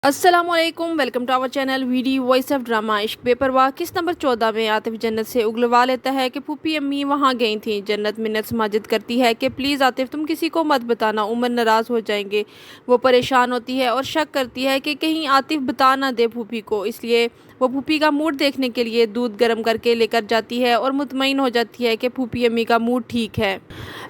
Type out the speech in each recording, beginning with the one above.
अस्सलामुअलैकुम, welcome to our channel VD voice of drama. Ishq Beparwah किस number 14 में आतिफ जन्नत से उगलवा लेता है कि फूफी अम्मी वहाँ गई थी। जन्नत मिन्नत समाजिद करती है कि प्लीज़ आतिफ तुम किसी को मत बताना, उमर नाराज़ हो जाएंगे। वो परेशान होती है और शक करती है कि कहीं आतिफ बता ना दे फूफी को, इसलिए वो फूफी का मूड देखने के लिए दूध गर्म करके लेकर जाती है और मुतमईन हो जाती है कि फूफी अम्मी का मूड ठीक है।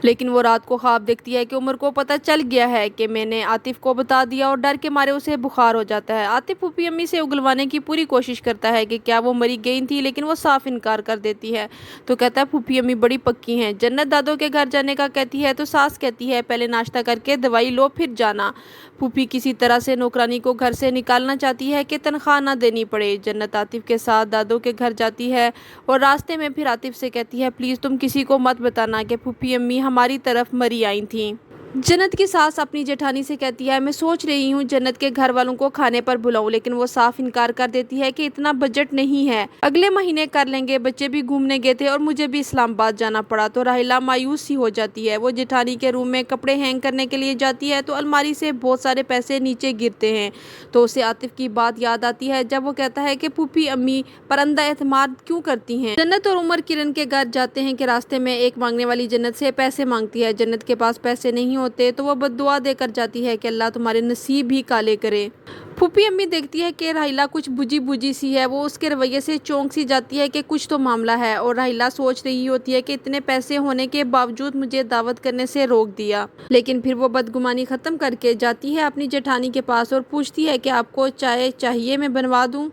लेकिन वो रात को ख्वाब देखती है कि उमर को पता चल गया है कि मैंने आतिफ को बता दिया और डर के मारे उसे बुखार हो जाता है। आतिफ फूफी अम्मी से उगलवाने की पूरी कोशिश करता है कि क्या वो मरी गई थी, लेकिन वो साफ इनकार कर देती है। तो कहता है फूफी अम्मी बड़ी पक्की हैं। जन्नत दादों के घर जाने का कहती है तो सास कहती है पहले नाश्ता करके दवाई लो फिर जाना। फूफी किसी तरह से नौकरानी को घर से निकालना चाहती है कि तनख्वाह ना देनी पड़े। जन्नत आतिफ के साथ दादों के घर जाती है और रास्ते में फिर आतिफ से कहती है प्लीज़ तुम किसी को मत बताना कि फूफी अम्मी हमारी तरफ मरी आई थी। जन्नत की सास अपनी जेठानी से कहती है मैं सोच रही हूँ जन्नत के घर वालों को खाने पर बुलाऊं, लेकिन वो साफ इनकार कर देती है कि इतना बजट नहीं है, अगले महीने कर लेंगे, बच्चे भी घूमने गए थे और मुझे भी इस्लामाबाद जाना पड़ा। तो राहिला मायूस सी हो जाती है। वो जेठानी के रूम में कपड़े हैंग करने के लिए जाती है तो अलमारी से बहुत सारे पैसे नीचे गिरते हैं। तो उसे आतिफ की बात याद आती है जब वो कहता है कि फूफी अम्मी पर अंधा एतमाद क्यों करती हैं। जन्नत और उमर किरण के घर जाते हैं कि रास्ते में एक मांगने वाली जन्नत से पैसे मांगती है। जन्नत के पास पैसे नहीं होते तो वह बद्दुआ देकर जाती है कि अल्लाह तुम्हारे नसीब ही काले करे। फूफी अम्मी देखती है कि राहिला कुछ बुझी बुझी सी है। वो उसके रवैये से चौंक सी जाती है कि कुछ तो मामला है और राहिला सोच रही होती है कि इतने पैसे होने के बावजूद मुझे दावत करने से रोक दिया। लेकिन फिर वो बदगुमानी ख़त्म करके जाती है अपनी जेठानी के पास और पूछती है कि आपको चाय चाहिए, मैं बनवा दूँ।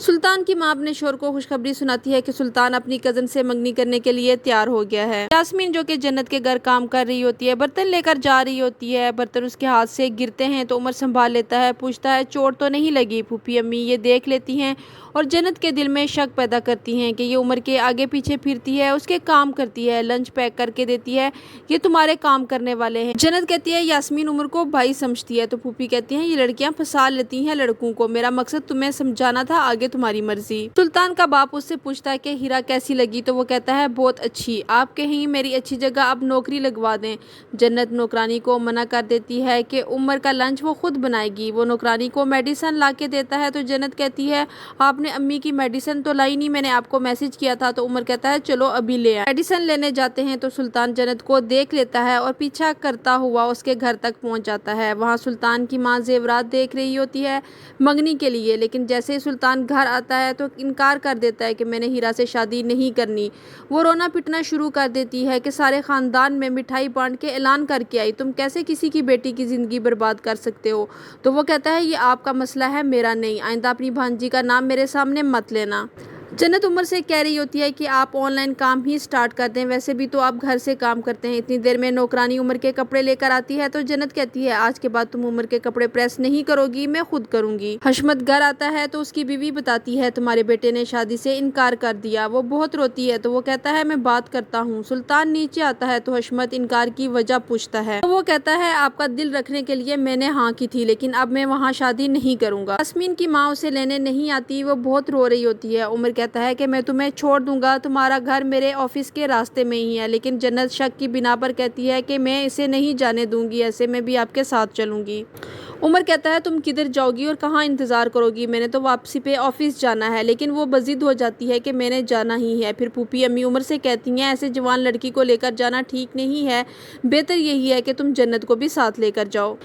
सुल्तान की माँ अपने शोहर को खुशखबरी सुनाती है कि सुल्तान अपनी कज़न से मंगनी करने के लिए तैयार हो गया है। यास्मीन जो कि जन्नत के घर काम कर रही होती है बर्तन लेकर जा रही होती है। बर्तन उसके हाथ से गिरते हैं तो उमर संभाल लेता है, पूछता है चोट तो नहीं लगी। फूफी अम्मी ये देख लेती हैं और जन्नत के दिल में शक पैदा करती हैं कि ये उमर के आगे पीछे फिरती है, उसके काम करती है, लंच पैक करके देती है, ये तुम्हारे काम करने वाले हैं। जन्नत कहती है यास्मीन उमर को भाई समझती है। तो फूफी कहती हैं ये लड़कियां फंसा लेती हैं लड़कों को, मेरा मकसद तुम्हें समझाना था, आगे तुम्हारी मर्जी। सुल्तान का बाप उससे पूछता है कि हीरा कैसी लगी, तो वो कहता है बहुत अच्छी, आप कहीं मेरी अच्छी जगह अब नौकरी लगवा दें। जन्नत नौकरानी को मना कर देती है कि उमर का लंच वो खुद बनाएगी। वो नौकरानी को मेडिसिन ला के देता है तो जन्नत कहती है आपने अम्मी की मेडिसिन तो लाई नहीं, मैंने आपको मैसेज किया था। तो उमर कहता है चलो अभी ले आए। मेडिसिन लेने जाते हैं तो सुल्तान जन्नत को देख लेता है और पीछा करता हुआ उसके घर तक पहुंच जाता है। वहां सुल्तान की माँ जेवरात देख रही होती है मंगनी के लिए, लेकिन जैसे ही सुल्तान घर आता है तो इनकार कर देता है कि मैंने हीरा से शादी नहीं करनी। वो रोना पिटना शुरू कर देती है कि सारे खानदान में मिठाई बांट के ऐलान करके आई, तुम कैसे किसी की बेटी की ज़िंदगी बर्बाद कर सकते हो। तो वो कहता है ये आपका मसला है, मेरा नहीं, आइंदा अपनी भांजी का नाम मेरे सामने मत लेना। जन्नत उमर से कह रही होती है कि आप ऑनलाइन काम ही स्टार्ट कर दें, वैसे भी तो आप घर से काम करते हैं। इतनी देर में नौकरानी उमर के कपड़े लेकर आती है तो जन्नत कहती है आज के बाद तुम उमर के कपड़े प्रेस नहीं करोगी, मैं खुद करूंगी। हशमत घर आता है तो उसकी बीवी बताती है तुम्हारे बेटे ने शादी से इनकार कर दिया। वो बहुत रोती है तो वो कहता है मैं बात करता हूँ। सुल्तान नीचे आता है तो हशमत इनकार की वजह पूछता है तो वो कहता है आपका दिल रखने के लिए मैंने हाँ की थी, लेकिन अब मैं वहाँ शादी नहीं करूंगा। यास्मीन की माँ उसे लेने नहीं आती, वो बहुत रो रही होती है। उमर कहता है कि मैं तुम्हें छोड़ दूंगा, तुम्हारा घर मेरे ऑफिस के रास्ते में ही है, लेकिन जन्नत शक की बिना पर कहती है कि मैं इसे नहीं जाने दूंगी, ऐसे मैं भी आपके साथ चलूंगी। उमर कहता है तुम किधर जाओगी और कहाँ इंतज़ार करोगी, मैंने तो वापसी पे ऑफिस जाना है, लेकिन वो बजिद हो जाती है कि मैंने जाना ही है। फिर फूफी अम्मी उमर से कहती हैं ऐसे जवान लड़की को लेकर जाना ठीक नहीं है, बेहतर यही है कि तुम जन्नत को भी साथ लेकर जाओ।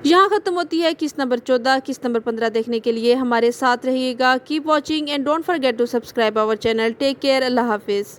यहाँ ख़त्म होती है किस नंबर 14। किस नंबर 15 देखने के लिए हमारे साथ रहिएगा। Keep watching and don't forget to subscribe our channel. Take care, अल्लाह हाफिज़।